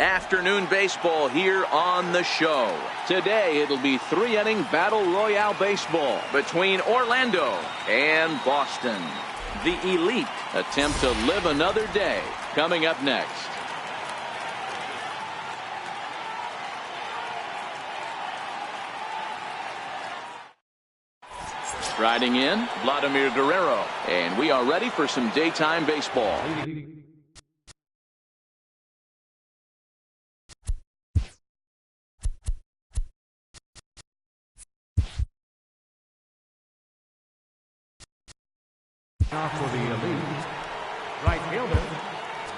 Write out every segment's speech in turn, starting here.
Afternoon baseball here on the show. Today it'll be 3-inning Battle Royale baseball between Orlando and Boston. The Elite attempt to live another day. Coming up next. Riding in, Vladimir Guerrero. And we are ready for some daytime baseball. Now for the Elite, right fielder,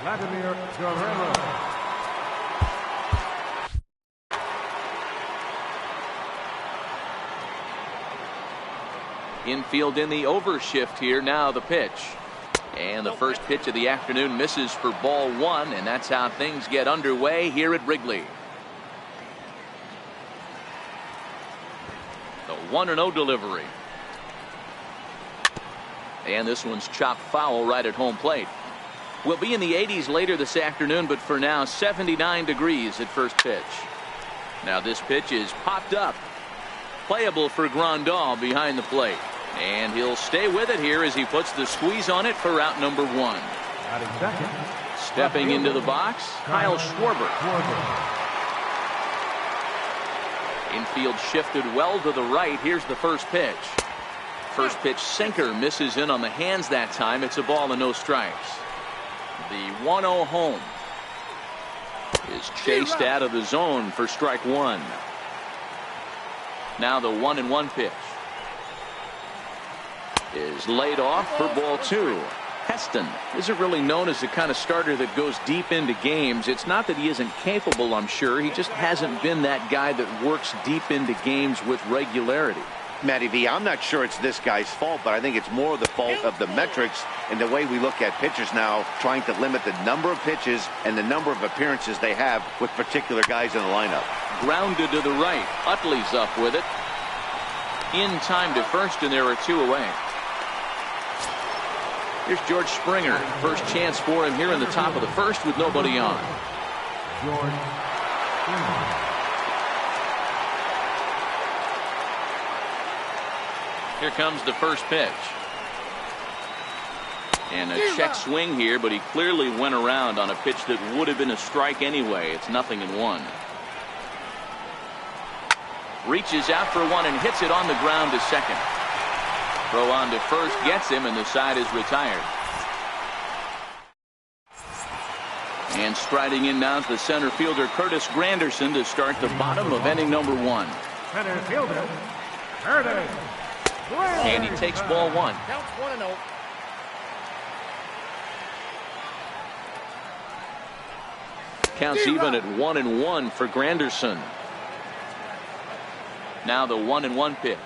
Vladimir Guerrero. Infield in the overshift here. Now the pitch. And the first pitch of the afternoon misses for ball one, and that's how things get underway here at Wrigley. The 1-0 delivery. And this one's chopped foul right at home plate. We'll be in the 80s later this afternoon, but for now 79 degrees at first pitch. Now this pitch is popped up. Playable for Grandal behind the plate. And he'll stay with it here as he puts the squeeze on it for out number one. Stepping into the box, Kyle Schwarber. Infield shifted well to the right. Here's the first pitch. First pitch sinker misses in on the hands that time. It's a ball and no strikes. The 1-0 home is chased out of the zone for strike one. Now the 1-1 pitch is laid off for ball two. Heston isn't really known as the kind of starter that goes deep into games. It's not that he isn't capable, I'm sure. He just hasn't been that guy that works deep into games with regularity. Matty V, I'm not sure it's this guy's fault, but I think it's more the fault of the metrics and the way we look at pitchers now, trying to limit the number of pitches and the number of appearances they have with particular guys in the lineup. Grounded to the right. Utley's up with it. In time to first, and there are two away. Here's George Springer. First chance for him here in the top of the first with nobody on. George Springer. Here comes the first pitch. And a check swing here, but he clearly went around on a pitch that would have been a strike anyway. It's 0-1. Reaches out for one and hits it on the ground to second. Throw on to first gets him, and the side is retired. And striding in now is the center fielder Curtis Granderson to start the bottom of inning number one. Center fielder, Curtis. And he takes ball one. Counts 1-0. Counts even at 1-1 for Granderson. Now the 1-1 pitch.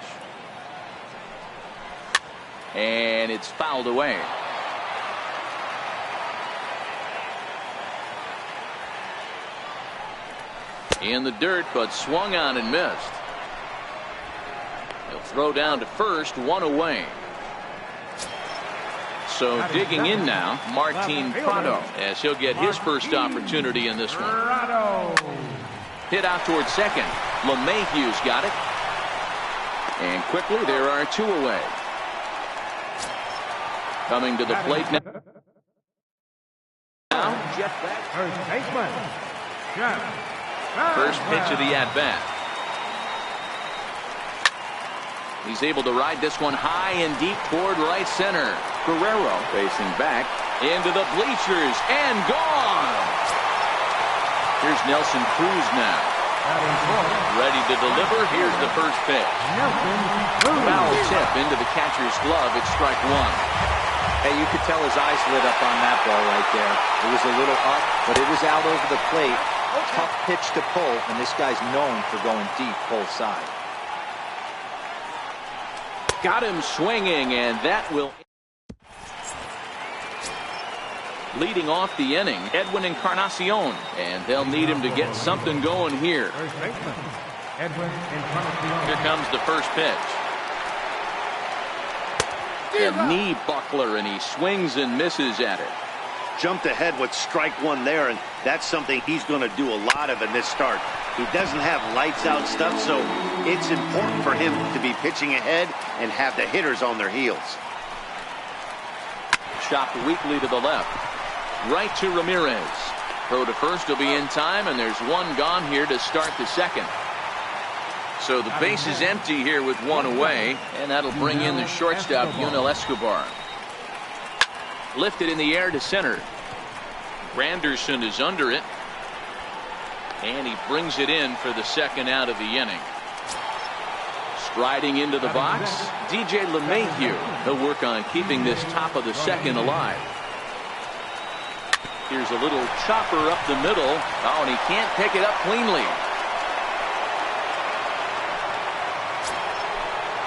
And it's fouled away. In the dirt, but swung on and missed. He'll throw down to first, one away. So digging in now, Martin Prado, as he'll get his first opportunity in this one. Hit out towards second. LeMahieu's got it. And quickly there are two away. Coming to the plate now. Jeff First baseman, Jeff. First pitch of the at-bat. He's able to ride this one high and deep toward right center. Guerrero facing back into the bleachers and gone. Here's Nelson Cruz now. Ready to deliver. Here's the first pitch. Foul tip into the catcher's glove. It's strike one. Hey, you could tell his eyes lit up on that ball right there. It was a little up, but it was out over the plate. Tough pitch to pull, and this guy's known for going deep pull side. Got him swinging, and that will. Leading off the inning, Edwin Encarnacion, and they'll need him to get something going here. First baseman, Edwin Encarnacion. Here comes the first pitch. The knee buckler, and he swings and misses at it. jumped ahead with strike one there, and that's something he's going to do a lot of in this start. He doesn't have lights-out stuff, so it's important for him to be pitching ahead and have the hitters on their heels. Chopped weakly to the left. Right to Ramirez. Throw to first will be in time, and there's one gone here to start the second. So the base is empty here with one away, and that'll bring in the shortstop, Yunel Escobar. Lifted in the air to center. Granderson is under it. And he brings it in for the second out of the inning. Striding into the box, DJ LeMahieu. He'll work on keeping this top of the second alive. Here's a little chopper up the middle. Oh, and he can't pick it up cleanly.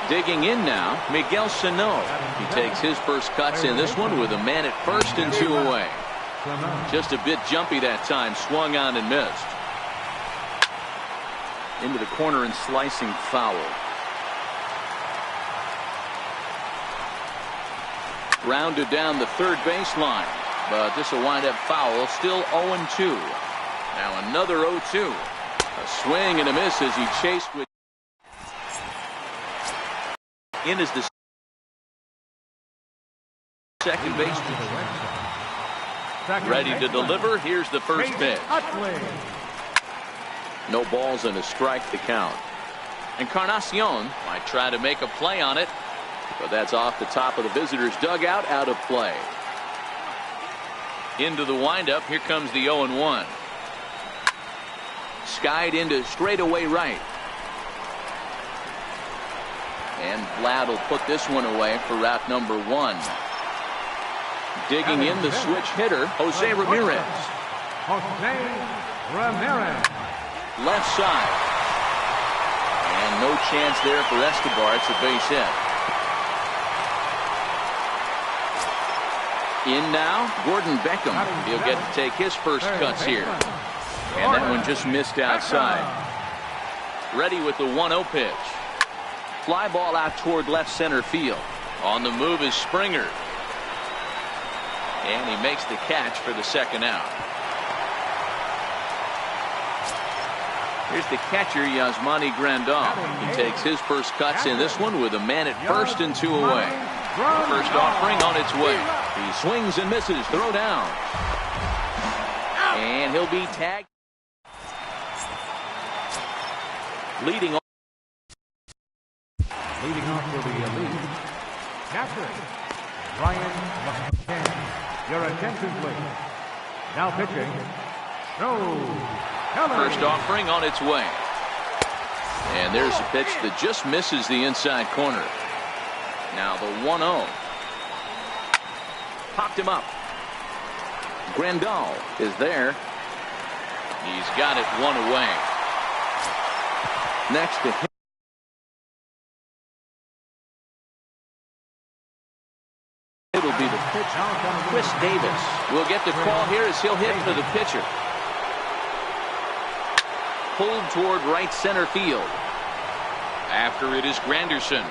Digging in now, Miguel Sano. He takes his first cuts in this one with a man at first and 2 away. Just a bit jumpy that time, swung on and missed. Into the corner and slicing foul. Grounded down the third baseline, but this will wind up foul. Still 0-2. Now another 0-2. A swing and a miss as he chased with. In is the second baseman. Ready to deliver. Here's the first pitch. No balls and a strike to count. Encarnacion might try to make a play on it, but that's off the top of the visitor's dugout, out of play. Into the windup. Here comes the 0-1. Skied into straightaway right. And Vlad will put this one away for route number 1. Digging in the switch hitter, Jose Ramirez. Left side. And no chance there for Escobar. It's a base hit. In now, Gordon Beckham. He'll get to take his first cuts here. And that one just missed outside. Ready with the 1-0 pitch. Fly ball out toward left center field. On the move is Springer. And he makes the catch for the second out. Here's the catcher, Yasmani Grandal. He takes his first cuts in this one with a man at first and 2 away. First offering on its way. He swings and misses. Throw down. And he'll be tagged. Leading off will be a lead. Captain Ryan McCann. Your attention, please. Now pitching. First offering on its way. And there's a pitch that just misses the inside corner. Now the 1-0. Popped him up. Grandal is there. He's got it 1 away. Next to him. It'll be the pitcher. Chris Davis will get the call here as he'll hit for the pitcher. Pulled toward right center field. After it is Granderson.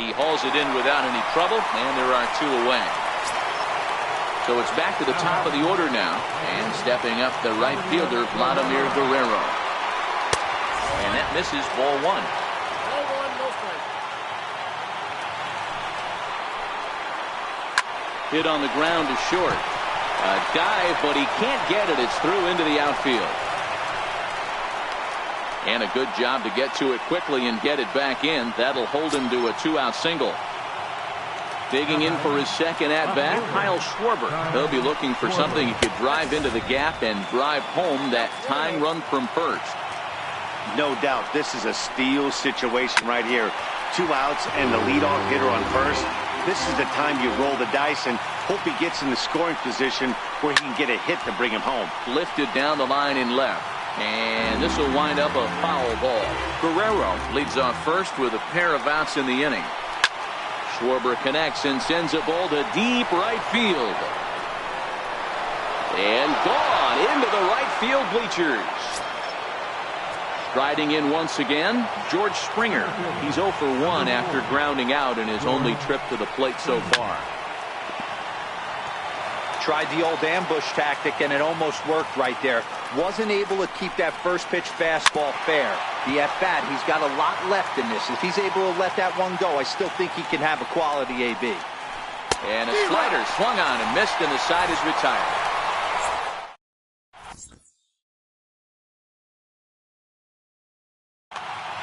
He hauls it in without any trouble, and there are 2 away. So it's back to the top of the order now, and stepping up the right fielder, Vladimir Guerrero. And that misses, ball 1. Hit on the ground to short. A dive, but he can't get it. It's through into the outfield. And a good job to get to it quickly and get it back in. That'll hold him to a 2-out single. Digging in for his second at-bat, Kyle Schwarber. He'll be looking for something he could drive into the gap and drive home that tying run from first. No doubt this is a steal situation right here. 2 outs and the leadoff hitter on first. This is the time you roll the dice and hope he gets in the scoring position where he can get a hit to bring him home. Lifted down the line in left. And this will wind up a foul ball. Guerrero leads off first with a pair of outs in the inning. Schwarber connects and sends a ball to deep right field. And gone into the right field bleachers. Striding in once again, George Springer. He's 0 for 1 after grounding out in his only trip to the plate so far. tried the old ambush tactic, and it almost worked right there. Wasn't able to keep that first pitch fastball fair. The at-bat, he's got a lot left in this. If he's able to let that one go, I still think he can have a quality AB. And a slider swung on and missed, and the side is retired.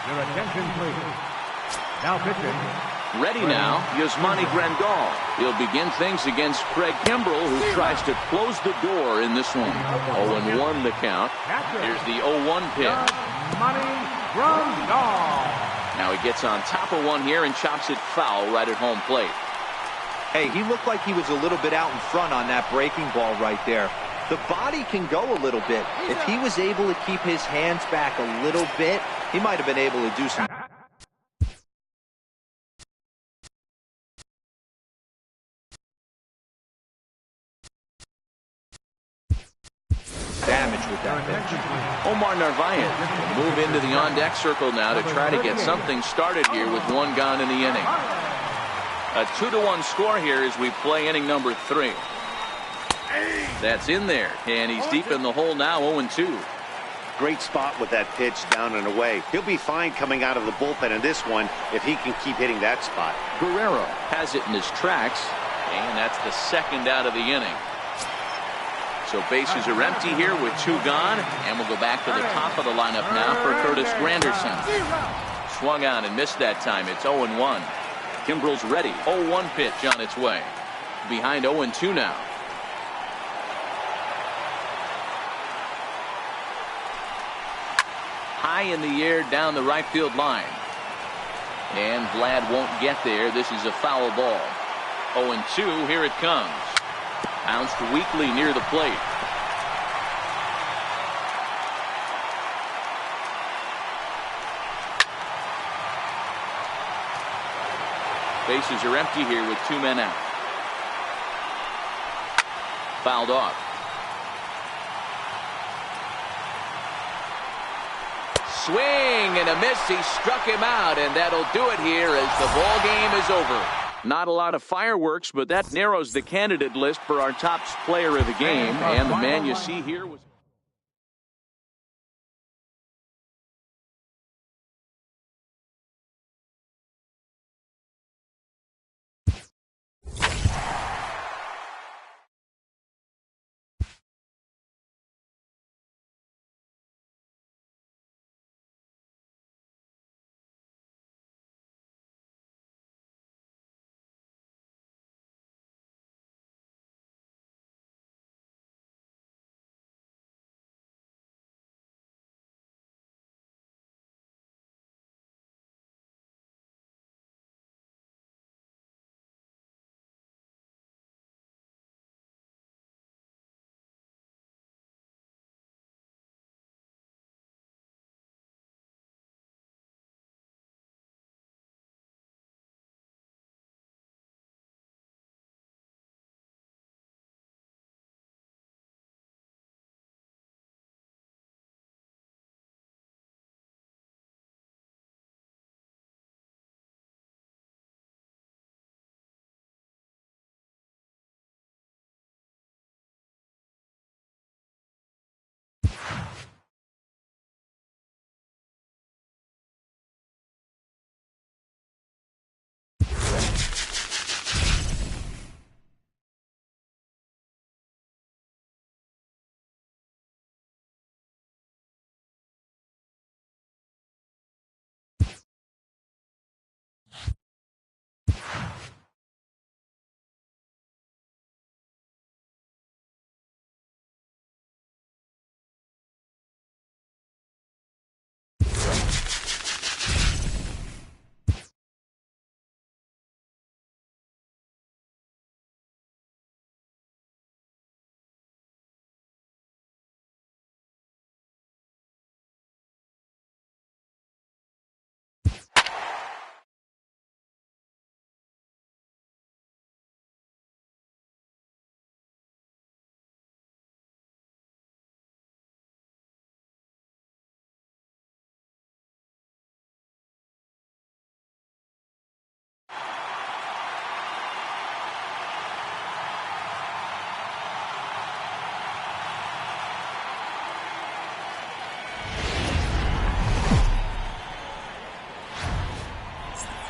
Your attention, please. Now pitching. Ready now, Yasmani Grandal. He'll begin things against Craig Kimbrell, who tries to close the door in this one. 0-1 the count. Here's the 0-1 pitch. Yasmani Grandal. Now he gets on top of one here and chops it foul right at home plate. Hey, he looked like he was a little bit out in front on that breaking ball right there. The body can go a little bit. If he was able to keep his hands back a little bit, he might have been able to do some damage with that pitch. Omar Narvaez will move into the on-deck circle now to try to get something started here with one gone in the inning. A 2-1 score here as we play inning number 3. That's in there, and he's deep in the hole now, 0-2. Great spot with that pitch down and away. He'll be fine coming out of the bullpen in this one if he can keep hitting that spot. Guerrero has it in his tracks, and that's the second out of the inning. So bases are empty here with 2 gone, and we'll go back to the top of the lineup now for Curtis Granderson. Swung on and missed that time. It's 0-1. Kimbrell's ready. 0-1 pitch on its way. Behind 0-2 now. High in the air down the right field line. And Vlad won't get there. This is a foul ball. 0-2. Here it comes. Bounced weakly near the plate. Bases are empty here with 2 men out. Fouled off. Swing and a miss. He struck him out, and that'll do it here as the ball game is over. Not a lot of fireworks, but that narrows the candidate list for our top player of the game. And the man you see here was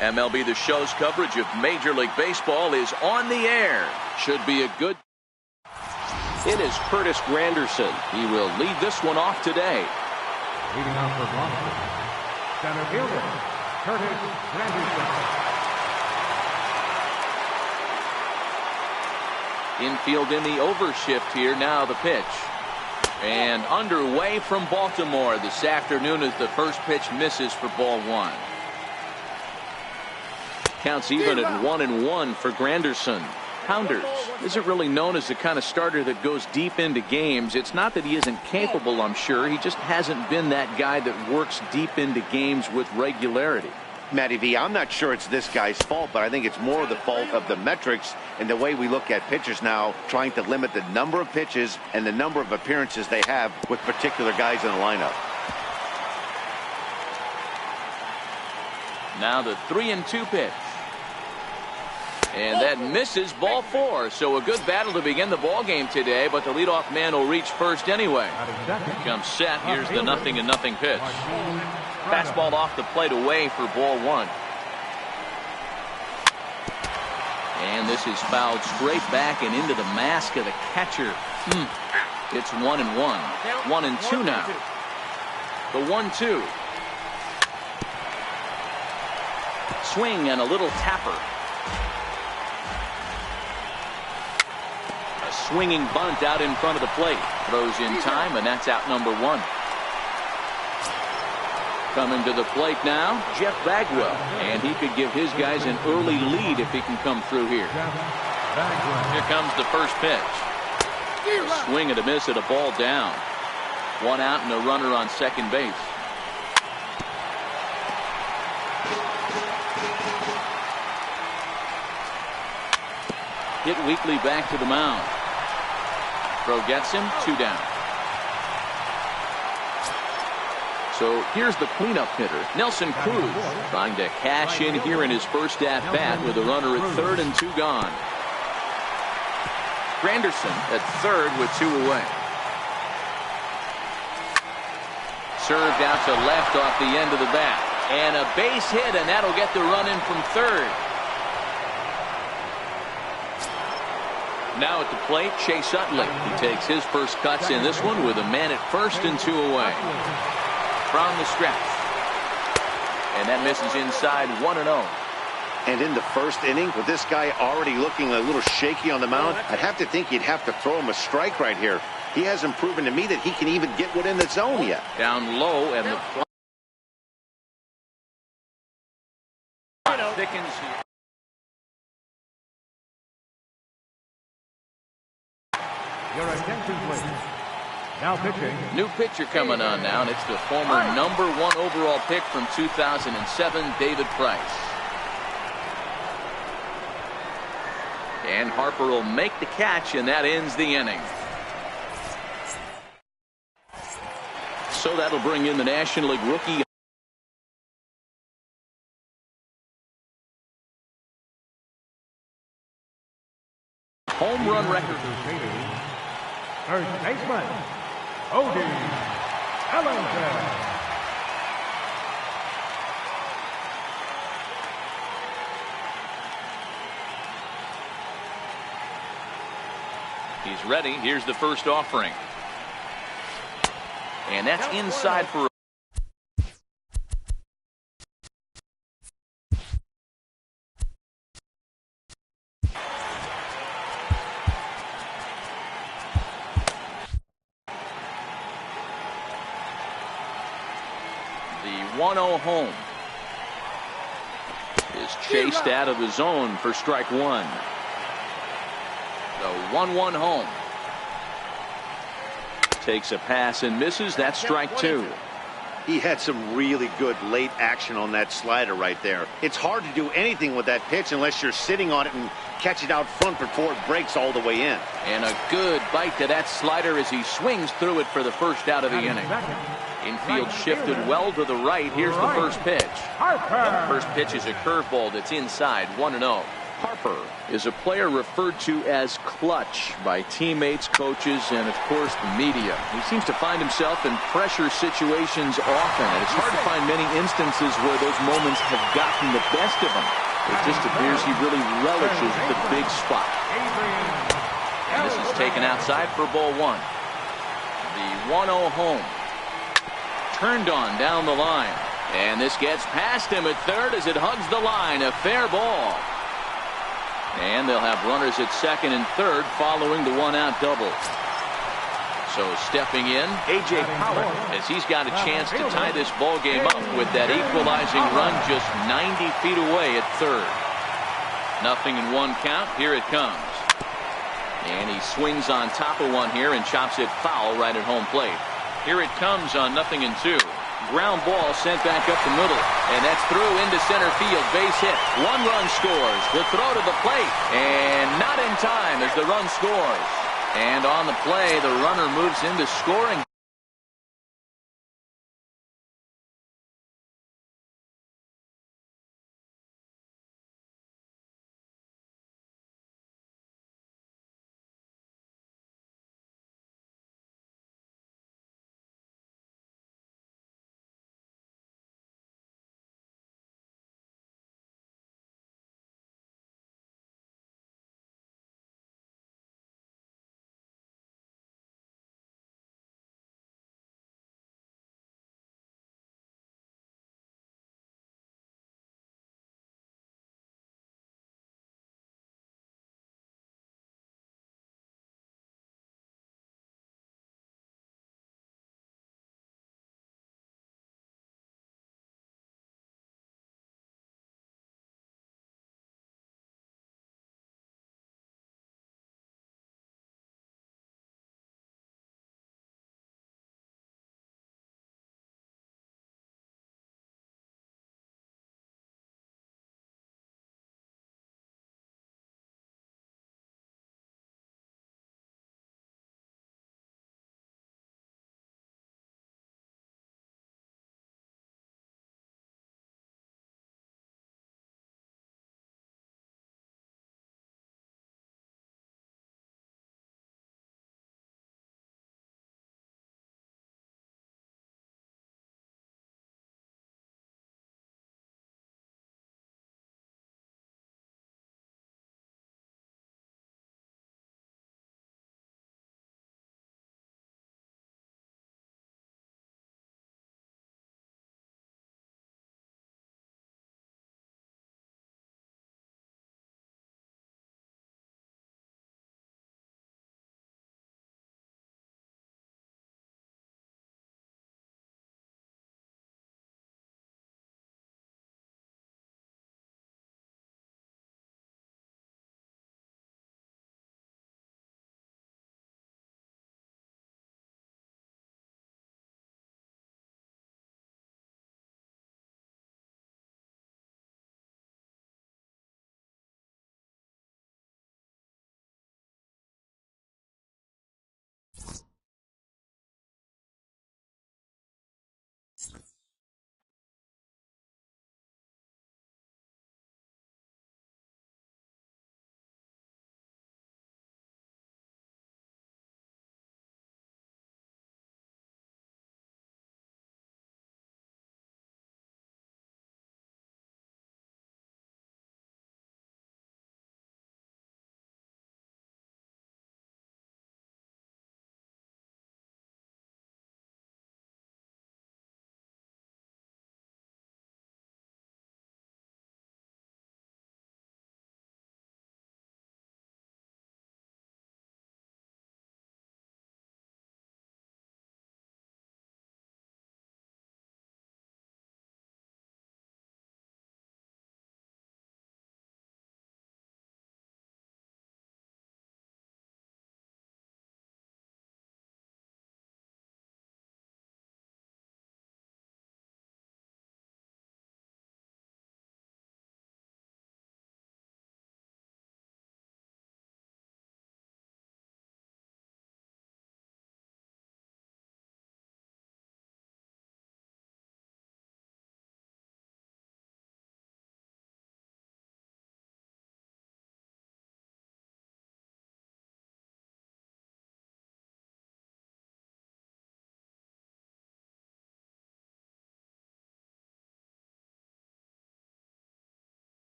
MLB The Show's coverage of Major League Baseball is on the air. Should be a good. It is Curtis Granderson. He will lead this one off today. Leading off for Boston, center fielder, Curtis Granderson. Infield in the overshift here. Now the pitch. And underway from Baltimore this afternoon as the first pitch misses for ball one. Counts even at 1-1 for Granderson. Pounders isn't really known as the kind of starter that goes deep into games. It's not that he isn't capable, I'm sure. He just hasn't been that guy that works deep into games with regularity. Matty V, I'm not sure it's this guy's fault, but I think it's more the fault of the metrics and the way we look at pitchers now, trying to limit the number of pitches and the number of appearances they have with particular guys in the lineup. Now the 3-2 pitch. And that misses ball four. So a good battle to begin the ball game today, but the leadoff man will reach first anyway. Comes set. Here's the 0-0 pitch. Fastball off the plate away for ball one. And this is fouled straight back and into the mask of the catcher. It's 1-1. 1-2 now. The 1-2. Swing and a little tapper. A swinging bunt out in front of the plate. Throws in time, and that's out number one. Coming to the plate now, Jeff Bagwell. And he could give his guys an early lead if he can come through here. Here comes the first pitch. A swing and a miss at a ball down. One out and a runner on second base. Hit weakly back to the mound. Throw gets him, 2 down. So here's the cleanup hitter, Nelson Cruz, trying to cash in here in his first at-bat with a runner at third and 2 gone. Granderson at third with 2 away. Served out to left off the end of the bat. And a base hit, and that'll get the run in from third. Now at the plate, Chase Utley. He takes his first cuts in this one with a man at first and 2 away. From the stretch. And that misses inside 1-0. And in the first inning, with this guy already looking a little shaky on the mound, I'd have to think you'd have to throw him a strike right here. He hasn't proven to me that he can even get within the zone yet. Down low, and the thickens. Your attention, please. Now pitching. New pitcher coming on now, and it's the former #1 overall pick from 2007, David Price. And Harper will make the catch, and that ends the inning. So that'll bring in the National League rookie. Home run record. First baseman, Odie Ellington. He's ready. Here's the first offering. And that's inside for the 1-0 home. Is chased out of the zone for strike one. The 1-1 home. Takes a pass and misses. That's strike two. He had some really good late action on that slider right there. It's hard to do anything with that pitch unless you're sitting on it and catch it out front before it breaks all the way in. And a good bite to that slider as he swings through it for the first out of the inning. Infield shifted well to the right. Here's the first pitch. First pitch is a curveball that's inside, 1-0. Harper is a player referred to as clutch by teammates, coaches, and of course the media. He seems to find himself in pressure situations often, and it's hard to find many instances where those moments have gotten the best of him. It just appears he really relishes the big spot. And this is taken outside for ball one. The 1-0 home. Turned on down the line. And this gets past him at third as it hugs the line. A fair ball. And they'll have runners at second and third following the one-out double. So stepping in, A.J. Pollard, as he's got a chance to tie this ball game up with that equalizing run just 90 feet away at third. Nothing in one count. Here it comes. And he swings on top of one here and chops it foul right at home plate. Here it comes on 0-2. Ground ball sent back up the middle. And that's through into center field. Base hit. One run scores. The throw to the plate. And not in time as the run scores. And on the play, the runner moves into scoring.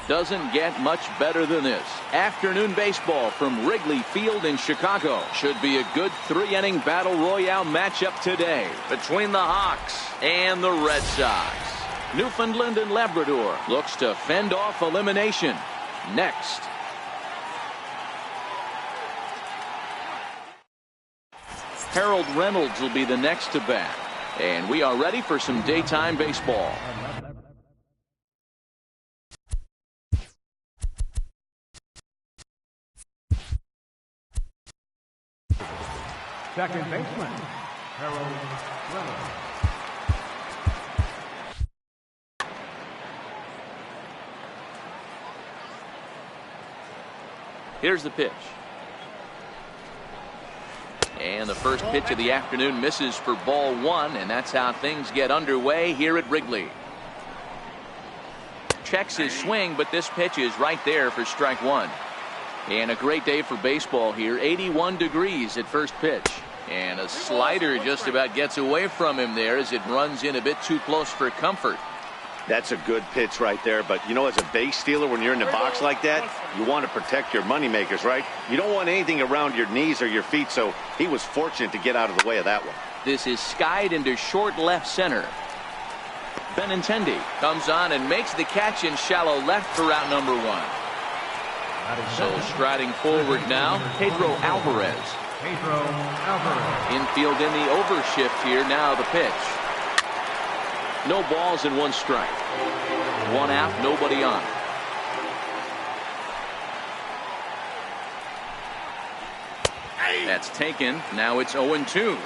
Doesn't get much better than this. Afternoon baseball from Wrigley Field in Chicago. Should be a good 3-inning battle royale matchup today between the Hawks and the Red Sox. Newfoundland and Labrador looks to fend off elimination. Next. Harold Reynolds will be the next to bat. And we are ready for some daytime baseball. Second baseman, Harold Reynolds. Here's the pitch. And the first pitch of the afternoon misses for ball one, and that's how things get underway here at Wrigley. Checks his swing, but this pitch is right there for strike one. And a great day for baseball here. 81 degrees at first pitch. And a slider just about gets away from him there as it runs in a bit too close for comfort. That's a good pitch right there. But, you know, as a base stealer, when you're in the box like that, you want to protect your moneymakers, right? You don't want anything around your knees or your feet, so he was fortunate to get out of the way of that one. This is skied into short left center. Benintendi comes on and makes the catch in shallow left for out number one. So striding forward now, Pedro Alvarez. Infield in the overshift here. Now the pitch. No balls and one strike. One out, nobody on. That's taken. Now it's 0-2.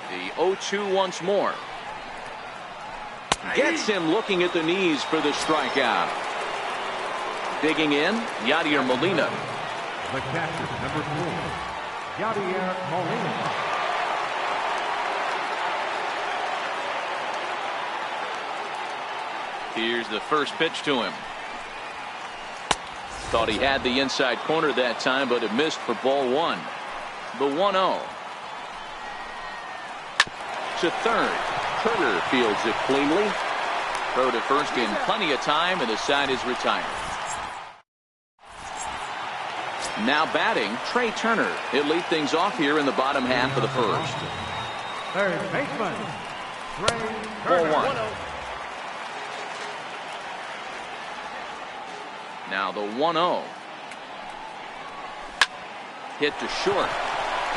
The 0-2 once more. Gets him looking at the knees for the strikeout. Digging in, Yadier Molina. The catcher, number 4, Yadier Molina. Here's the first pitch to him. Thought he had the inside corner that time, but it missed for ball one. The 1-0. To third. Turner fields it cleanly. Throw to first in plenty of time, and the side is retired. Now batting, Trey Turner. He'll lead things off here in the bottom half of the first. Third baseman, Trey Turner. Ball one. Now the 1-0. Hit to short.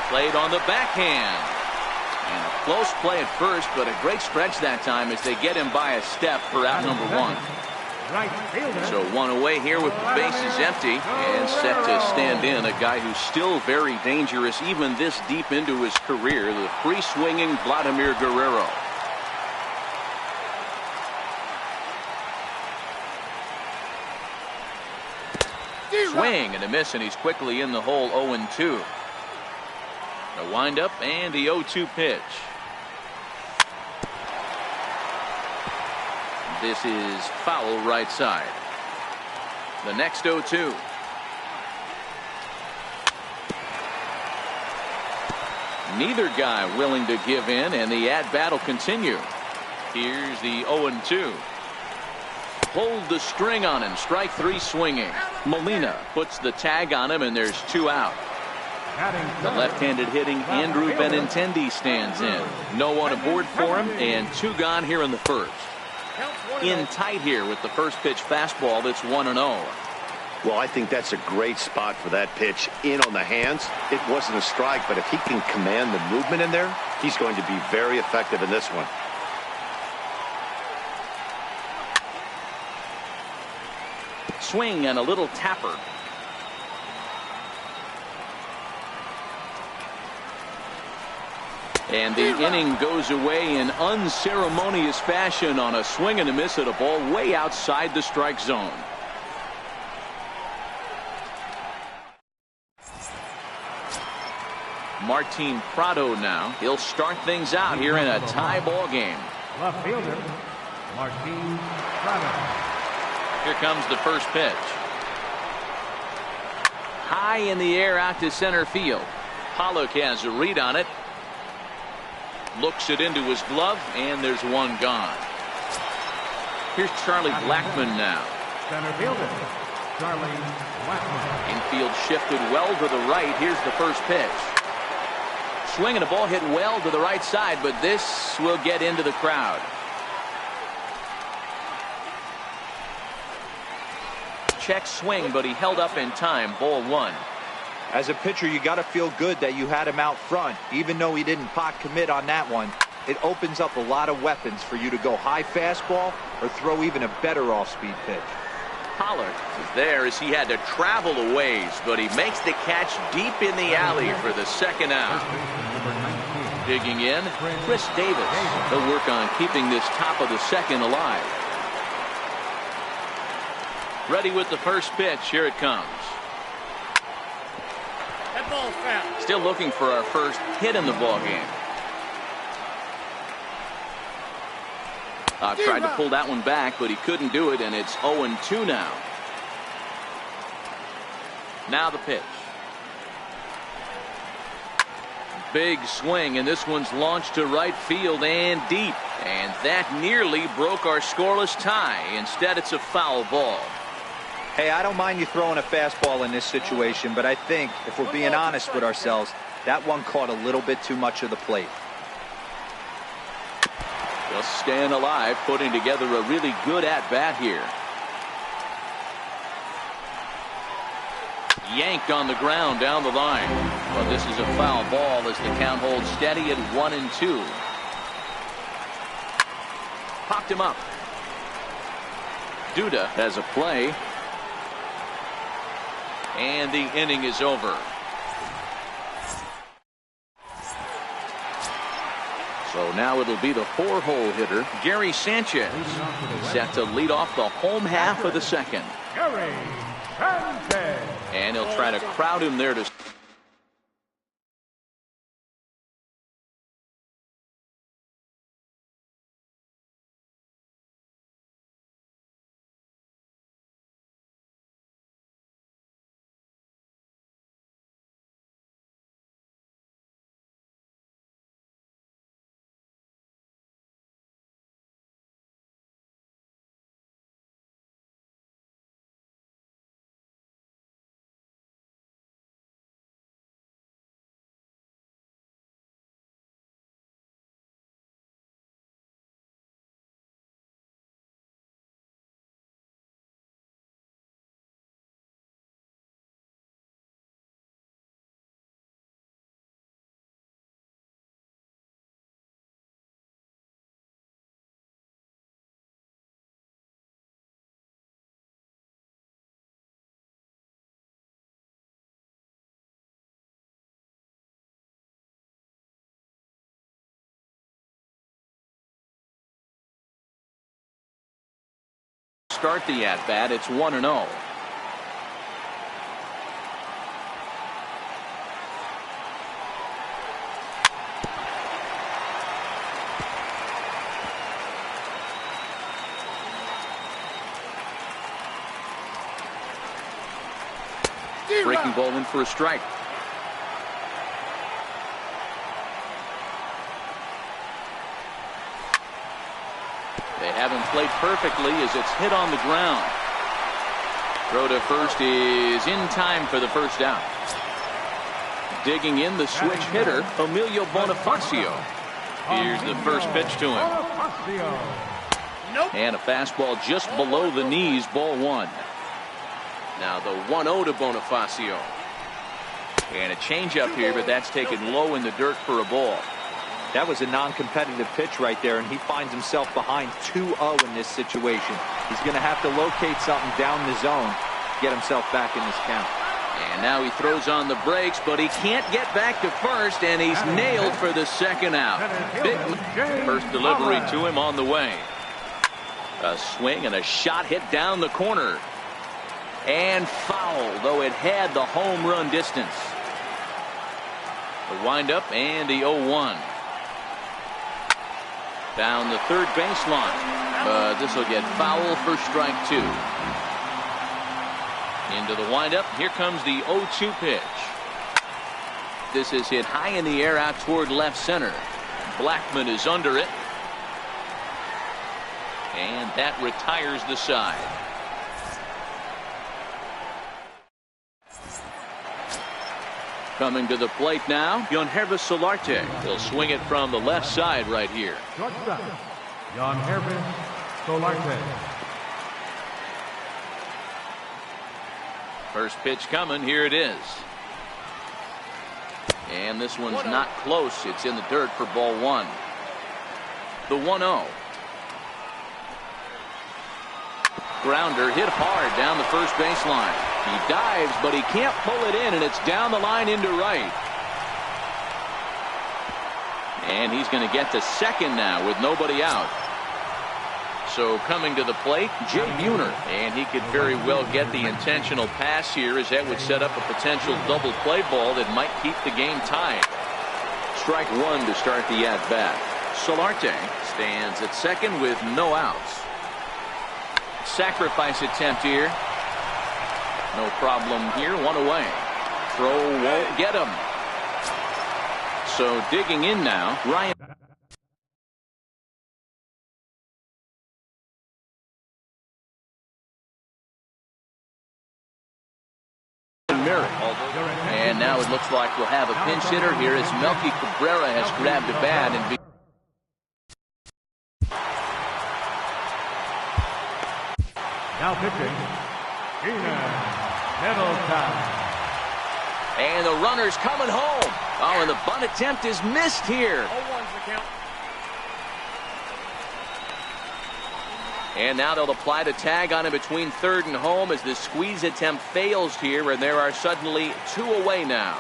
Played on the backhand. And a close play at first, but a great stretch that time as they get him by a step for out number one. So one away here with the bases empty and set to stand in a guy who's still very dangerous even this deep into his career, the free-swinging Vladimir Guerrero. Swing and a miss, and he's quickly in the hole. 0-2. The windup and the 0-2 pitch. This is foul right side. The next 0-2. Neither guy willing to give in, and the at-bat will continue. Here's the 0-2. Pulled the string on him. Strike three swinging. Molina puts the tag on him, and there's two out. The left-handed hitting Andrew Benintendi stands in. No one aboard for him, and two gone here in the first. In tight here with the first pitch fastball that's 1-0. Well, I think that's a great spot for that pitch. In on the hands. It wasn't a strike, but if he can command the movement in there, he's going to be very effective in this one. Swing and a little tapper. And the inning goes away in unceremonious fashion on a swing and a miss at a ball way outside the strike zone. Martin Prado now. He'll start things out here in a tie ball game. Left fielder, Martin Prado. Here comes the first pitch. High in the air out to center field. Pollock has a read on it. Looks it into his glove, and there's one gone. Here's Charlie Blackmon now. Center fielder, Charlie Blackmon. Infield shifted well to the right. Here's the first pitch. Swinging a ball hit well to the right side, but this will get into the crowd. Check swing, but he held up in time. Ball one. As a pitcher, you got to feel good that you had him out front. Even though he didn't pot commit on that one, it opens up a lot of weapons for you to go high fastball or throw even a better off-speed pitch. Pollard is there as he had to travel a ways, but he makes the catch deep in the alley for the second out. Digging in, Chris Davis. He'll work on keeping this top of the second alive. Ready with the first pitch. Here it comes. That ball's foul. Still looking for our first hit in the ball game. Tried to pull that one back, but he couldn't do it, and it's 0-2 now. Now the pitch. Big swing, and this one's launched to right field and deep. And that nearly broke our scoreless tie. Instead, it's a foul ball. Hey, I don't mind you throwing a fastball in this situation, but I think, if we're being honest with ourselves, that one caught a little bit too much of the plate. Just staying alive, putting together a really good at-bat here. Yanked on the ground down the line. But this is a foul ball as the count holds steady at 1-2. Popped him up. Duda has a play. And the inning is over. So now it'll be the 4-hole hitter, Gary Sanchez, set to lead off the home half of the second. Gary Sanchez. And he'll try to crowd him there to start the at-bat. It's 1-0. Breaking ball in for a strike. They have him played perfectly as it's hit on the ground. Throw to first is in time for the first out. Digging in the switch hitter, Emilio Bonifacio. Here's the first pitch to him. And a fastball just below the knees, ball one. Now the 1-0 to Bonifacio. And a changeup here, but that's taken low in the dirt for a ball. That was a non-competitive pitch right there, and he finds himself behind 2-0 in this situation. He's going to have to locate something down the zone to get himself back in this count. And now he throws on the brakes, but he can't get back to first, and he's nailed for the second out. Big first delivery to him on the way. A swing and a shot hit down the corner. And foul, though it had the home run distance. The windup and the 0-1. Down the third baseline. But this will get foul for strike 2. Into the windup. Here comes the 0-2 pitch. This is hit high in the air out toward left center. Blackman is under it. And that retires the side. Coming to the plate now, Yonhervis Solarte. He'll swing it from the left side right here. Shortstop, Yonhervis Solarte. First pitch coming. Here it is. And this one's not close. It's in the dirt for ball 1. The 1-0. Grounder hit hard down the first baseline. He dives, but he can't pull it in, and it's down the line into right. And he's going to get to second now with nobody out. So coming to the plate, Jay Buhner. And he could very well get the intentional pass here, as that would set up a potential double play ball that might keep the game tied. Strike 1 to start the at-bat. Solarte stands at second with no outs. Sacrifice attempt here. No problem here. 1 away. Throw won't get him. So digging in now, Ryan Merritt. And now it looks like we'll have a pinch hitter here as Melky Cabrera has grabbed a bat and Now pitching, Middleton. And the runner's coming home. Oh, and the bunt attempt is missed here. 0-1's the count. And now they'll apply the tag on him between third and home as the squeeze attempt fails here, and there are suddenly 2 away now.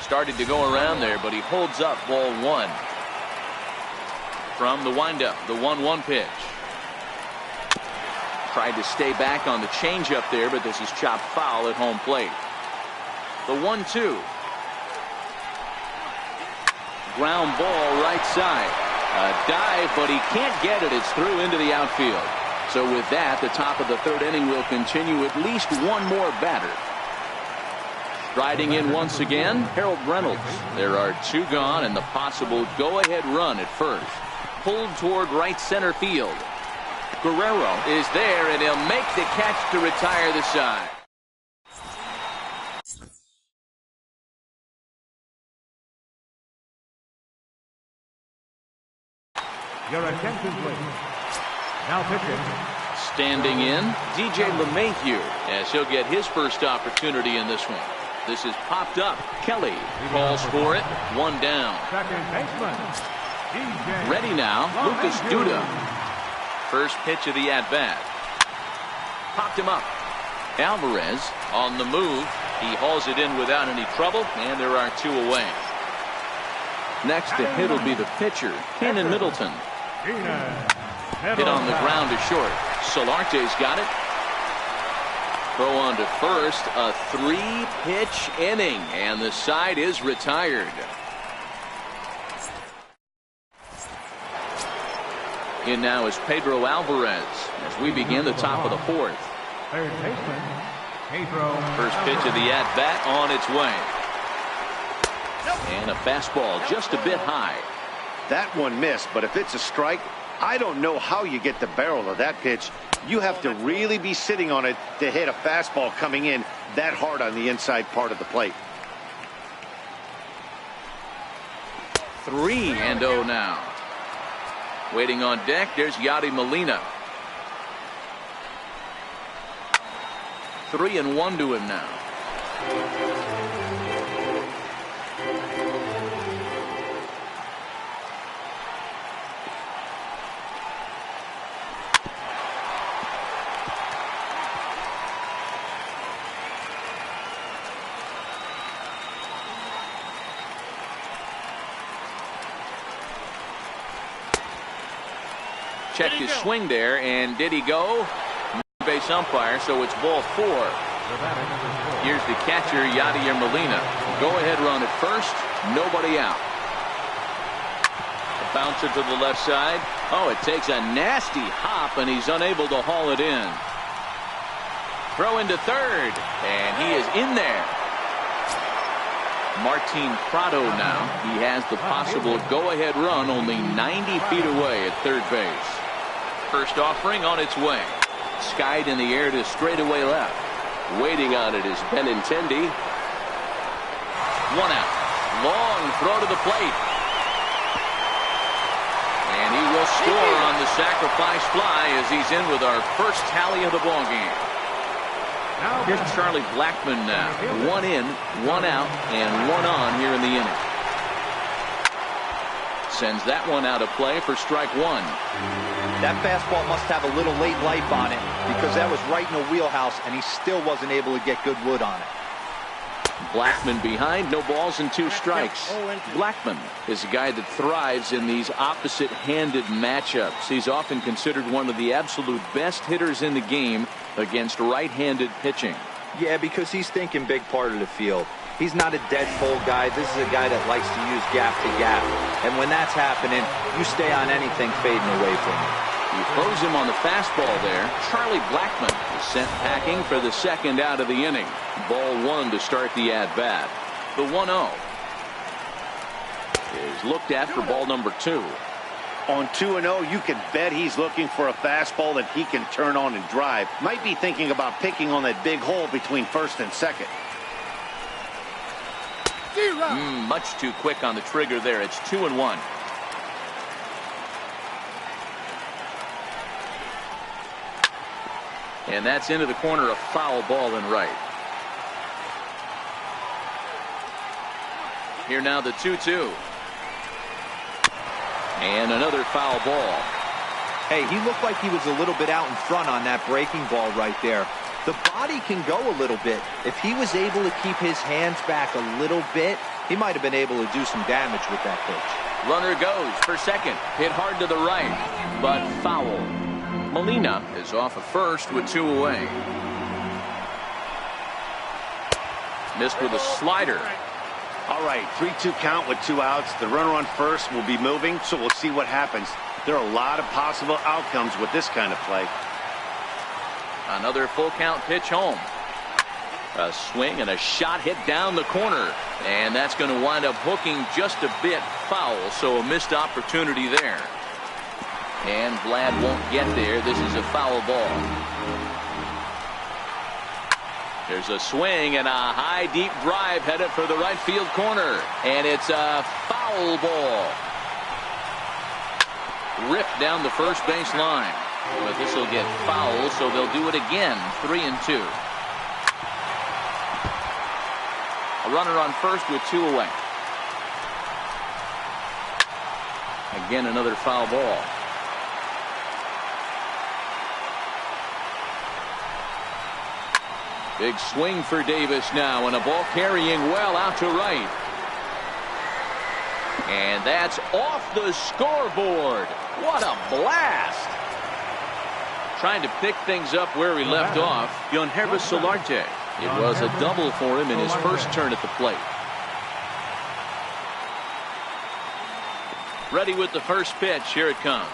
Started to go around there, but he holds up ball 1. From the windup, the 1-1 pitch. Tried to stay back on the changeup there, but this is chopped foul at home plate. The 1-2. Ground ball right side. A dive, but he can't get it. It's through into the outfield. So with that, the top of the third inning will continue at least one more batter. Striding in once again, Harold Reynolds. There are 2 gone and the possible go-ahead run at first. Pulled toward right center field. Guerrero is there, and he'll make the catch to retire the side. Your attention, please. Now pitching. Standing in, DJ LeMahieu, as he'll get his first opportunity in this one. This is popped up. Kelly calls for it. 1 down. Second baseman, DJ. Ready now, Lucas Duda. First pitch of the at-bat. Popped him up. Alvarez on the move. He hauls it in without any trouble, and there are 2 away. Next to hit will be the pitcher, Kenan Middleton. Hit on the ground to short. Solarte's got it. Throw on to first. A 3-pitch inning, and the side is retired. In now is Pedro Alvarez as we begin the top of the 4th. Third baseman, Pedro. First pitch of the at-bat on its way. And a fastball just a bit high. That one missed, but if it's a strike, I don't know how you get the barrel of that pitch. You have to really be sitting on it to hit a fastball coming in that hard on the inside part of the plate. 3-0 now. Waiting on deck, there's Yadi Molina. 3-1 to him now. checked his swing there, and did he go? Base umpire, so it's ball 4. Here's the catcher, Yadier Molina. Go-ahead run at first, nobody out. A bouncer to the left side. Oh, it takes a nasty hop, and he's unable to haul it in. Throw into third, and he is in there. Martin Prado now. He has the possible go-ahead run only 90 feet away at third base. First offering on its way. Skied in the air to straightaway left. Waiting on it is Benintendi. 1 out. Long throw to the plate. And he will score on the sacrifice fly as he's in with our first tally of the ballgame. Here's Charlie Blackmon now. 1 in, 1 out, and 1 on here in the inning. Sends that one out of play for strike 1. That fastball must have a little late life on it because that was right in the wheelhouse, and he still wasn't able to get good wood on it. Blackmon behind, no balls and 2 strikes. Blackmon is a guy that thrives in these opposite-handed matchups. He's often considered one of the absolute best hitters in the game against right-handed pitching. Yeah, because he's thinking big part of the field. He's not a dead pull guy. This is a guy that likes to use gap to gap. And when that's happening, you stay on anything fading away from him. He throws him on the fastball there. Charlie Blackmon is sent packing for the second out of the inning. Ball 1 to start the at-bat. The 1-0 is looked at for ball number 2. On 2-0, you can bet he's looking for a fastball that he can turn on and drive. Might be thinking about picking on that big hole between first and second. Much too quick on the trigger there. It's 2-1. And that's into the corner, a foul ball and right. Here now the 2-2. And another foul ball. Hey, he looked like he was a little bit out in front on that breaking ball right there. The body can go a little bit. If he was able to keep his hands back a little bit, he might have been able to do some damage with that pitch. Runner goes for second. Hit hard to the right, but foul. Molina is off of first with 2 away. Missed with a slider. All right, 3-2 count with 2 outs. The runner on first will be moving, so we'll see what happens. There are a lot of possible outcomes with this kind of play. Another full count pitch home. A swing and a shot hit down the corner. And that's going to wind up hooking just a bit foul, so a missed opportunity there. And Vlad won't get there. This is a foul ball. There's a swing and a high deep drive headed for the right field corner. And it's a foul ball. Ripped down the first base line. But this will get foul, so they'll do it again. 3-2. A runner on first with 2 away. Again, another foul ball. Big swing for Davis now, and a ball carrying well out to right. And that's off the scoreboard. What a blast. Trying to pick things up where he left off, Yonhervis Solarte. It was a double for him in his first turn at the plate. Ready with the first pitch. Here it comes.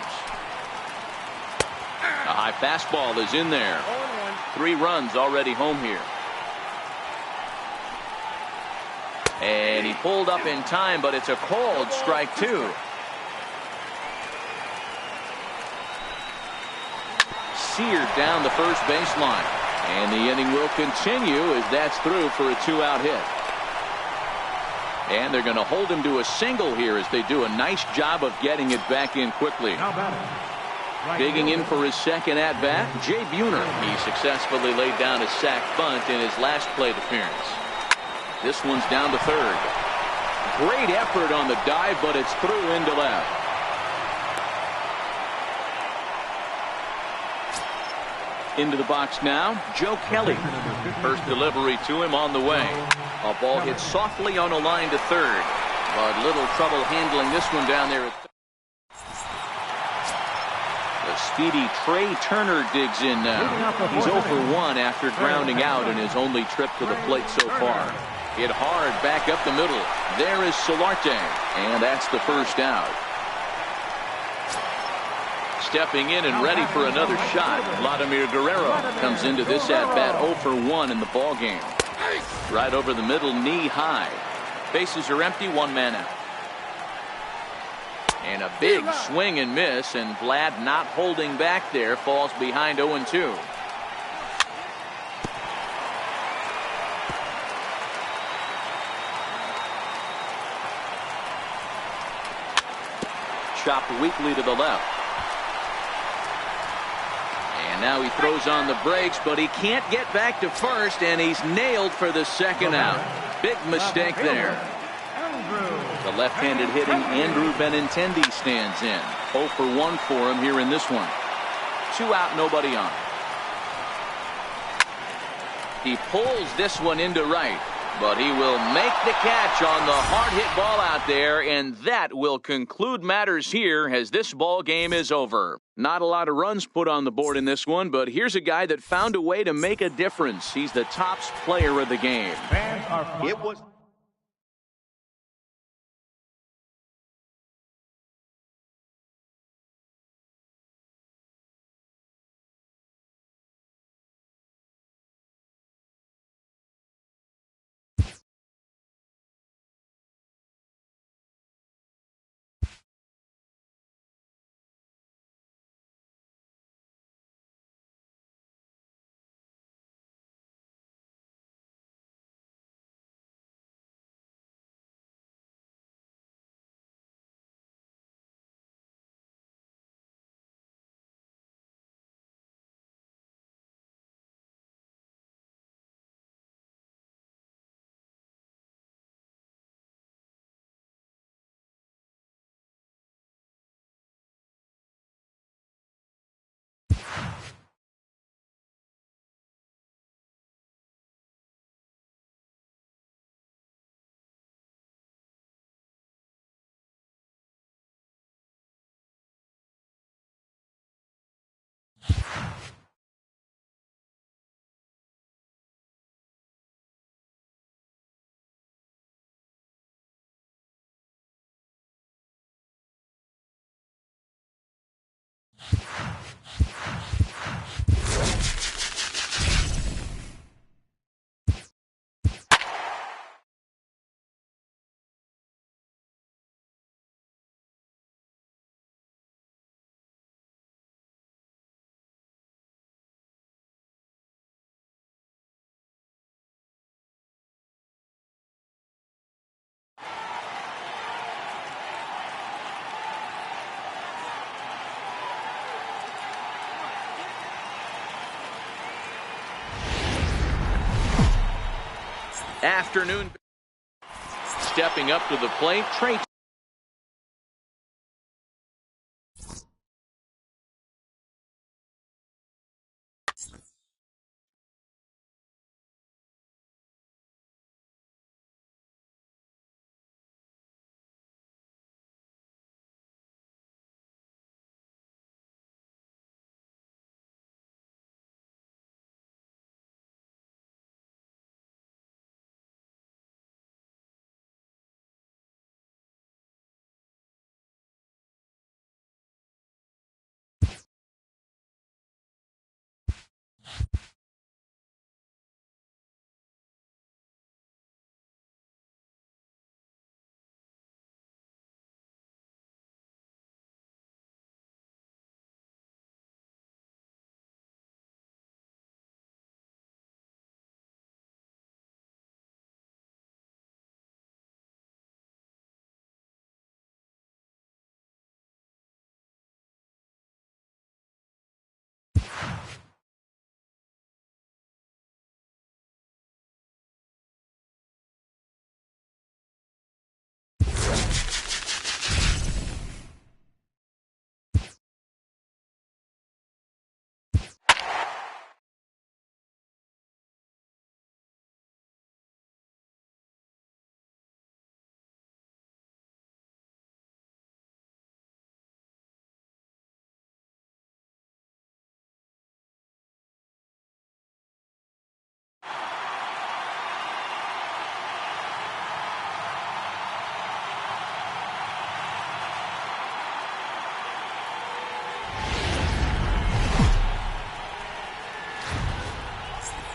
A high fastball is in there. 3 runs already home here. And he pulled up in time, but it's a called strike 2. Seared down the first baseline. And the inning will continue as that's through for a 2-out hit. And they're going to hold him to a single here as they do a nice job of getting it back in quickly. Digging in for his second at-bat, Jay Buhner. He successfully laid down a sac bunt in his last plate appearance. This one's down to third. Great effort on the dive, but it's through into left. Into the box now, Joe Kelly. First delivery to him on the way. A ball hit softly on a line to third, but little trouble handling this one down there. The speedy Trey Turner digs in now. He's 0 for 1 after grounding out in his only trip to the plate so far. Hit hard back up the middle. There is Solarte, and that's the first out. Stepping in and ready for another shot, Vladimir Guerrero comes into this at-bat 0 for 1 in the ballgame. Right over the middle, knee high. Bases are empty, one man out. And a big swing and miss, and Vlad not holding back there, falls behind 0-2. Chopped weakly to the left. And now he throws on the brakes, but he can't get back to first, and he's nailed for the second out. Big mistake there. The left-handed hitting Andrew Benintendi stands in. 0 for 1 for him here in this one. 2 out, nobody on. He pulls this one into right, but he will make the catch on the hard hit ball out there, and that will conclude matters here as this ball game is over. Not a lot of runs put on the board in this one, but here's a guy that found a way to make a difference. He's the tops player of the game. It was. Afternoon. Stepping up to the plate, Trey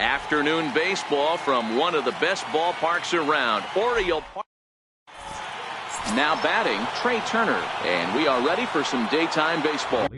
Afternoon baseball from one of the best ballparks around, Oriole Park. Now batting, Trey Turner, and we are ready for some daytime baseball.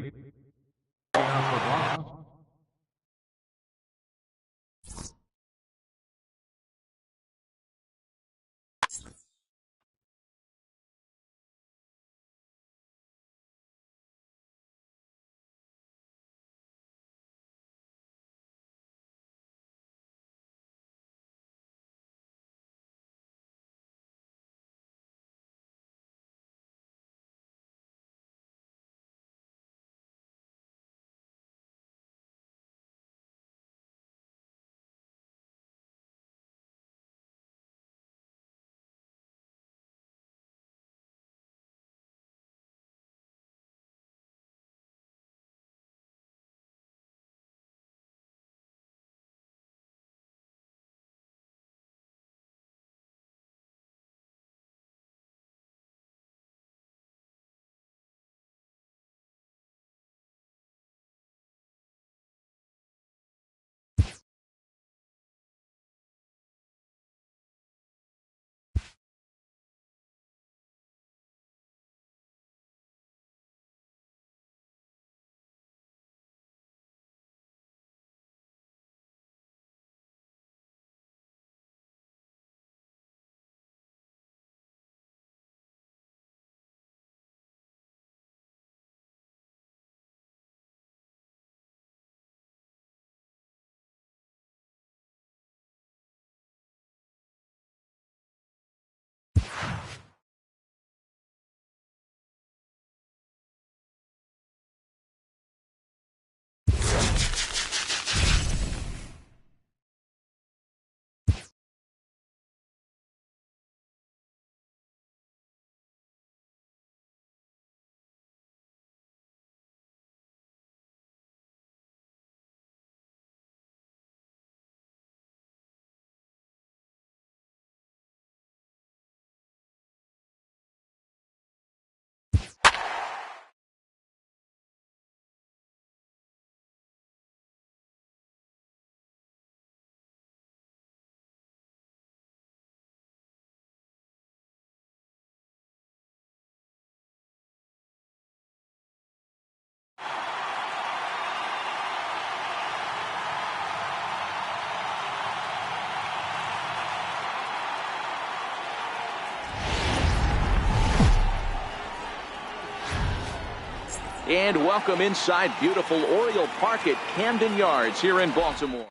And welcome inside beautiful Oriole Park at Camden Yards here in Baltimore.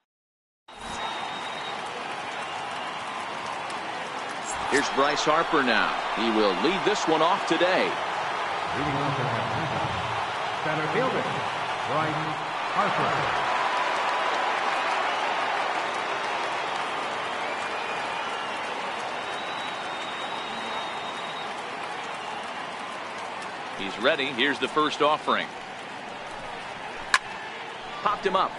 Here's Bryce Harper now. He will lead this one off today. Leading off the center fielder, Bryce Harper. He's ready. Here's the first offering. Popped him up.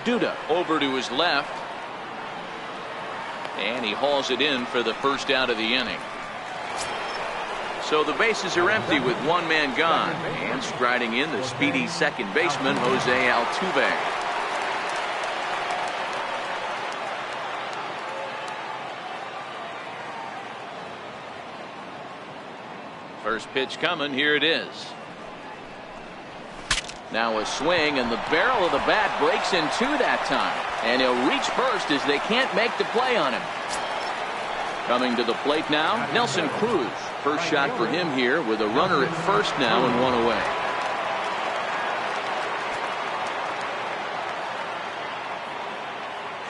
Duda over to his left. And he hauls it in for the first out of the inning. So the bases are empty with one man gone. And striding in the speedy second baseman, Jose Altuve. First pitch coming. Here it is. Now a swing, and the barrel of the bat breaks in two that time. And he'll reach first as they can't make the play on him. Coming to the plate now, Nelson Cruz. First shot for him here with a runner at first now and one away.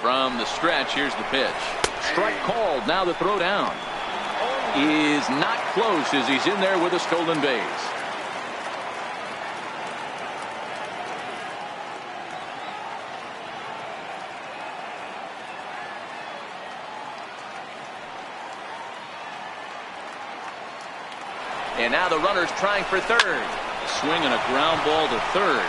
From the stretch, here's the pitch. Strike called. Now the throw down is not close as he's in there with a stolen base. And now the runner's trying for third. Swing and a ground ball to third.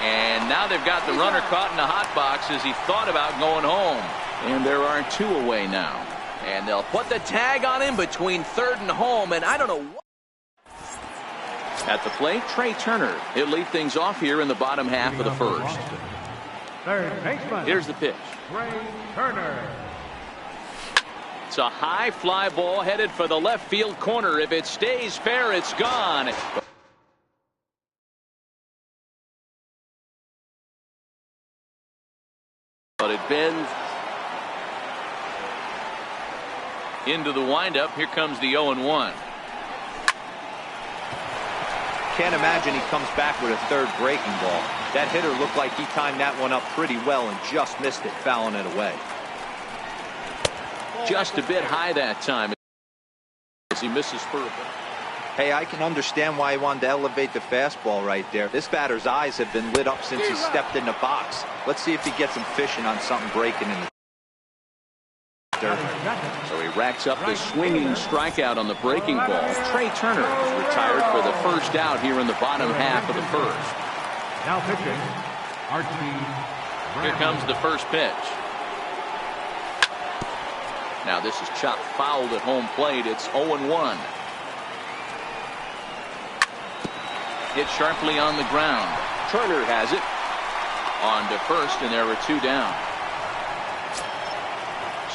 And now they've got the runner caught in the hot box as he thought about going home. And there are two away now. And they'll put the tag on him between third and home, and I don't know what. At the plate, Trey Turner. He'll lead things off here in the bottom half of the first. Third baseman. Here's the pitch. Trey Turner. It's a high fly ball headed for the left field corner. If it stays fair, it's gone. But it bends into the windup. Here comes the 0-1. Can't imagine he comes back with a third breaking ball. That hitter looked like he timed that one up pretty well and just missed it, fouling it away. Just a bit high that time as he misses for a bit. Hey, I can understand why he wanted to elevate the fastball right there. This batter's eyes have been lit up since he stepped in the box. Let's see if he gets him fishing on something breaking in the dirt. So he racks up the swinging strikeout on the breaking ball. Trey Turner is retired for the first out here in the bottom half of the first. Now pitching, Archie. Here comes the first pitch. Now this is chopped fouled at home plate. It's 0-1. Hit sharply on the ground. Turner has it. On to first, and there were two down.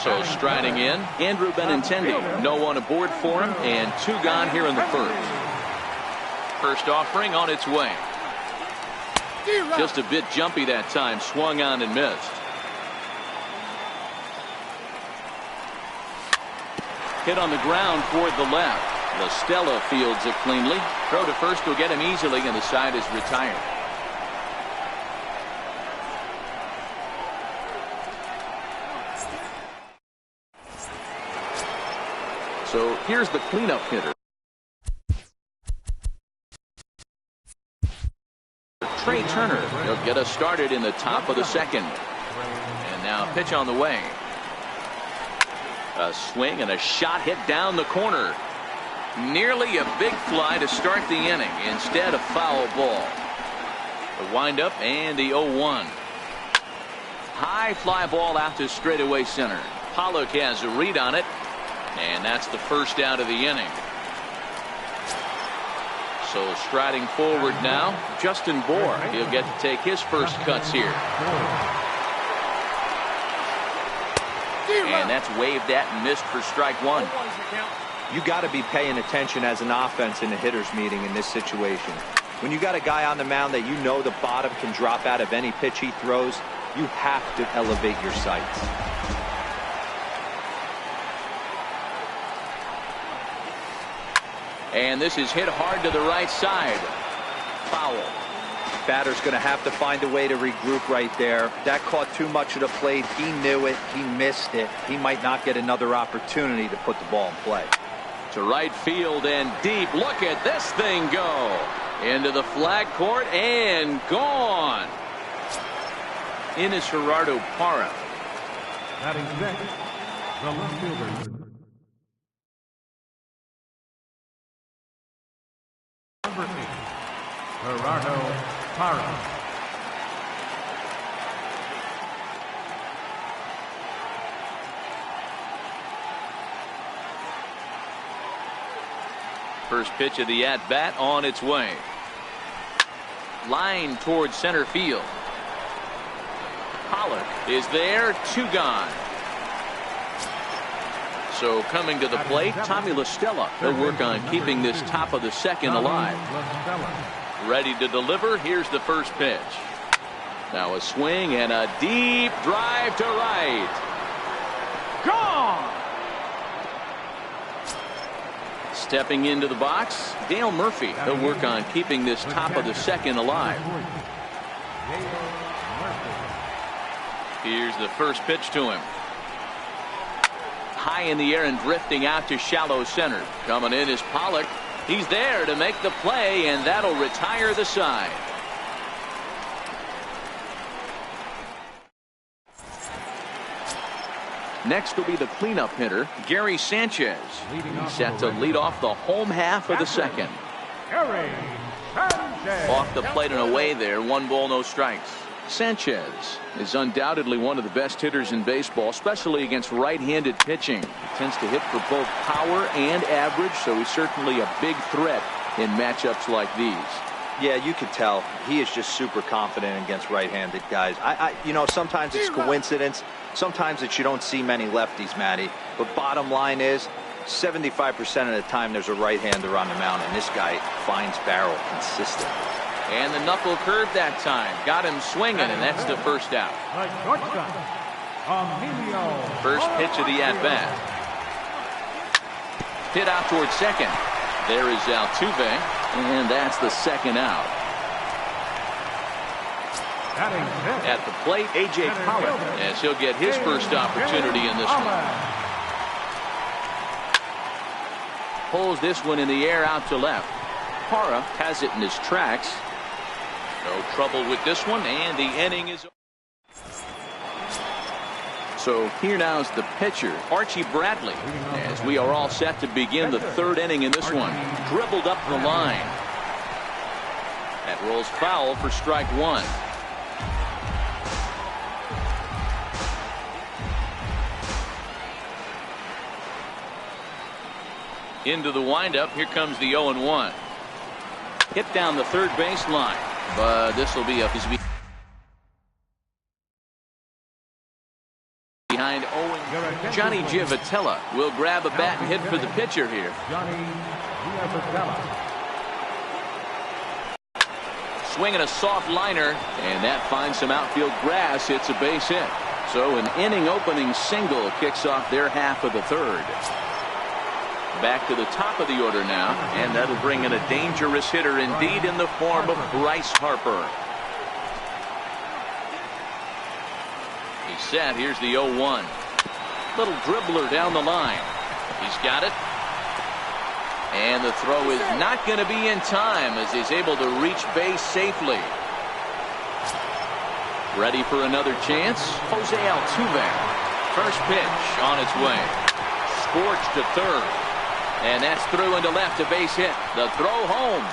So striding in, Andrew Benintendi. No one aboard for him, and two gone here in the first. First offering on its way. Just a bit jumpy that time. Swung on and missed. Hit on the ground toward the left. LaStella fields it cleanly. Throw to first will get him easily, and the side is retired. So here's the cleanup hitter. Trey Turner. He'll get us started in the top of the second. And now pitch on the way. A swing and a shot hit down the corner. Nearly a big fly to start the inning. Instead, a foul ball. The windup and the 0-1. High fly ball out to straightaway center. Pollock has a read on it. And that's the first out of the inning. So striding forward now, Justin Bohr. He'll get to take his first cuts here. And that's waved at and missed for strike one. You got to be paying attention as an offense in a hitter's meeting in this situation. When you got a guy on the mound that you know the bottom can drop out of any pitch he throws, you have to elevate your sights. And this is hit hard to the right side. Foul. Batter's going to have to find a way to regroup right there. That caught too much of the plate. He knew it. He missed it. He might not get another opportunity to put the ball in play. To right field and deep. Look at this thing go. Into the flag court and gone. In is Gerardo Parra. Batting sixth, the left fielder. Number 8, Gerardo Parra. First pitch of the at-bat on its way. Line towards center field. Pollock is there, two gone. So coming to the plate, Tommy LaStella. He'll work on keeping this top of the second alive. Ready to deliver. Here's the first pitch. Now a swing and a deep drive to right. Gone. Stepping into the box, Dale Murphy. He'll work on keeping this top of the second alive. Here's the first pitch to him. High in the air and drifting out to shallow center. Coming in is Pollock. He's there to make the play, and that'll retire the side. Next will be the cleanup hitter, Gary Sanchez. He's set to lead off the home half of the second. Gary Sanchez. Off the plate and away there, 1 ball, no strikes. Sanchez is undoubtedly one of the best hitters in baseball, especially against right-handed pitching. He tends to hit for both power and average, so he's certainly a big threat in matchups like these. Yeah, you can tell. He is just super confident against right-handed guys. You know, sometimes it's coincidence. Sometimes it's you don't see many lefties, Matty. But bottom line is, 75% of the time there's a right-hander on the mound, and this guy finds barrel consistent. And the knuckle curve that time. Got him swinging, and that's the first out. First pitch of the at-bat. Hit out towards second. There is Altuve, and that's the second out. At the plate, A.J. Pollock, as he'll get his first opportunity in this one. Pulls this one in the air out to left. Parra has it in his tracks. No trouble with this one, and the inning is over. So here now is the pitcher, Archie Bradley, as we are all set to begin the third inning in this one. Dribbled up the line. That rolls foul for strike one. Into the windup. Here comes the 0-1. Hit down the third base line, but this will be up his behind Owen. Johnny Giavotella will grab a bat and hit for the pitcher here. Swinging a soft liner, and that finds some outfield grass. Hits a base hit. So an inning opening single kicks off their half of the third. Back to the top of the order now, and that'll bring in a dangerous hitter indeed in the form of Bryce Harper. He's set. Here's the 0-1. Little dribbler down the line. He's got it. And the throw is not going to be in time as he's able to reach base safely. Ready for another chance? Jose Altuve. First pitch on its way. Scorched to third. And that's through into left, a base hit. The throw home.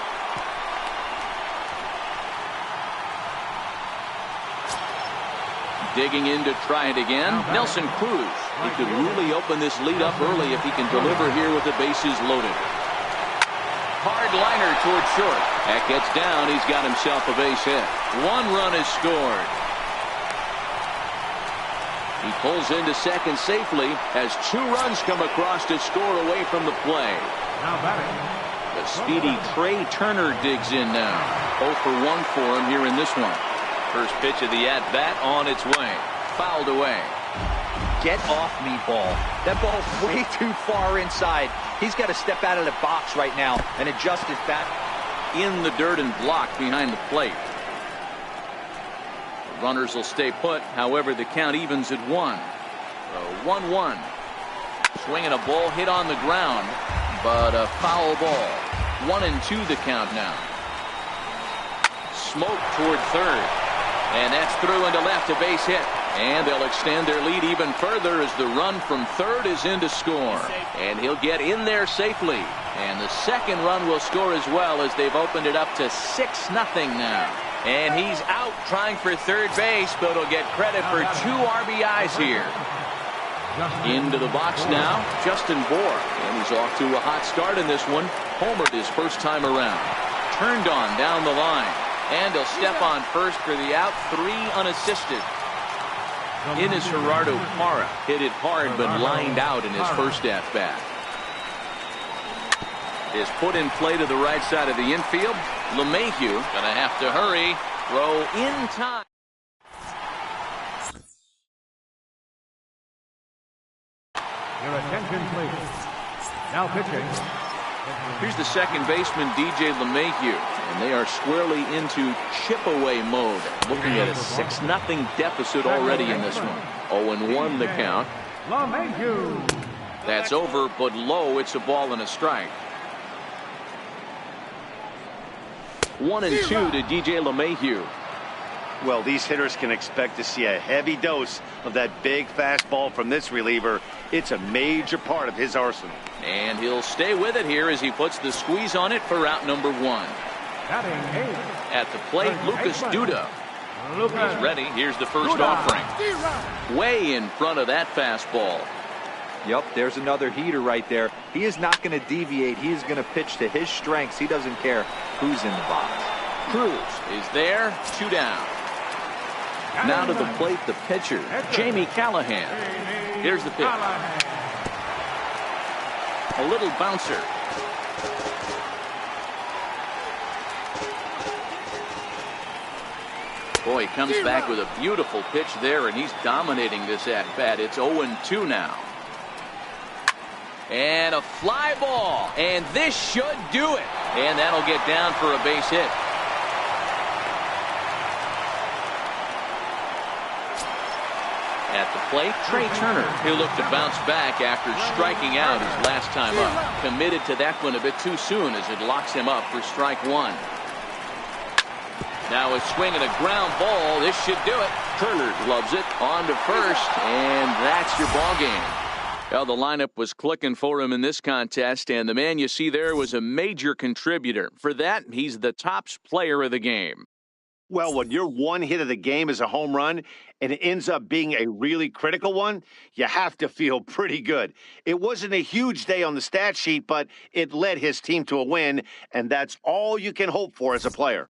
Digging in to try it again. Nelson Cruz. He could really open this lead up early if he can deliver here with the bases loaded. Hard liner towards short. That gets down. He's got himself a base hit. One run is scored. He pulls into second safely as 2 runs come across to score away from the play. The speedy Trey Turner digs in now. 0 for 1 for him here in this one. First pitch of the at-bat on its way. Fouled away. Get off me, ball. That ball's way too far inside. He's got to step out of the box right now and adjust his bat. In the dirt and blocked behind the plate. Runners will stay put. However, the count evens at 1. So 1-1. Swinging a ball hit on the ground, but a foul ball. 1-2 the count now. Smoke toward third, and that's through into left, a base hit. And they'll extend their lead even further as the run from third is in to score. And he'll get in there safely. And the second run will score as well as they've opened it up to 6-0 now. And he's out trying for third base, but he'll get credit for 2 RBIs here. Into the box now, Justin Bour. And he's off to a hot start in this one. Homered his first time around. Turned on down the line. And he'll step on first for the out. 3 unassisted. In is Gerardo Parra. Hit it hard, but lined out in his first at-bat. Is put in play to the right side of the infield. LeMahieu gonna have to hurry. Throw in time. Your attention, please. Now pitching. Here's the second baseman, DJ LeMahieu, and they are squarely into chip-away mode. Looking at a 6-0 deficit already in this one. 0-1 the count. LeMahieu. That's over, but low. It's a ball and a strike. 1-2 to DJ LeMahieu. Well, these hitters can expect to see a heavy dose of that big fastball from this reliever. It's a major part of his arsenal. And he'll stay with it here as he puts the squeeze on it for out number 1. At the plate, Lucas Duda. He's ready. Here's the first offering. Way in front of that fastball. Yep, there's another heater right there. He is not going to deviate. He is going to pitch to his strengths. He doesn't care who's in the box. Cruz is there, 2 down. Now to the plate, the pitcher, Jamie Callahan. Here's the pitch. A little bouncer. Boy, he comes back with a beautiful pitch there, and he's dominating this at-bat. It's 0-2 now. And a fly ball, and this should do it. And that'll get down for a base hit. At the plate, Trey Turner. He'll look to bounce back after striking out his last time up. Committed to that one a bit too soon as it locks him up for strike 1. Now a swing and a ground ball. This should do it. Turner loves it. On to first, and that's your ball game. Well, the lineup was clicking for him in this contest, and the man you see there was a major contributor. For that, he's the top player of the game. Well, when your one hit of the game is a home run and it ends up being a really critical one, you have to feel pretty good. It wasn't a huge day on the stat sheet, but it led his team to a win, and that's all you can hope for as a player.